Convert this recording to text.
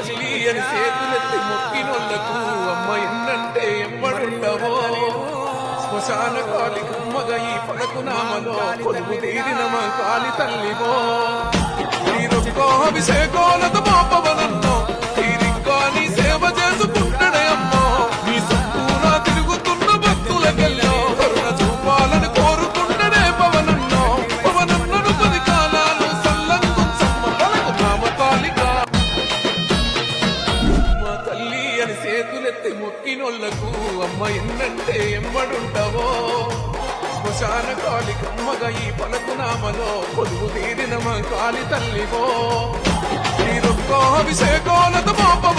తల్లి అని చేతులెత్తి మొక్కినోళ్లకు అమ్మ ఎన్నంటే ఎంబడుండవో శ్మశాన కాలి కమ్మగ ఈ పడకునామలో కొలువు తీరిన మా కాలి తల్లివో నీరొక్కో అభిషేకోలతో మోపవనన్నో తీరిక్కో నీ సేవ చేసుకుంటనే అమ్మో నీ సంపూర్ణ తిరుగుతున్న భక్తులకెల్లో కరుణ చూపాలని కోరుకుంటనే పవనన్నో పవనన్నను 10 కాలాలు సల్లంగు సమ్మ పలకునామ కాలిక మా తల్లి అని చేతులెత్తి మొక్కినోళ్లకు అమ్మ ఎన్నంటే ఎంబడుంటవో శ్మశాన కాలి కమ్మగ ఈ పలకునామలో కొలువు తీరిన మా కాలి తల్లివో నీరొక్కో అభిషేకోలతో మోపవ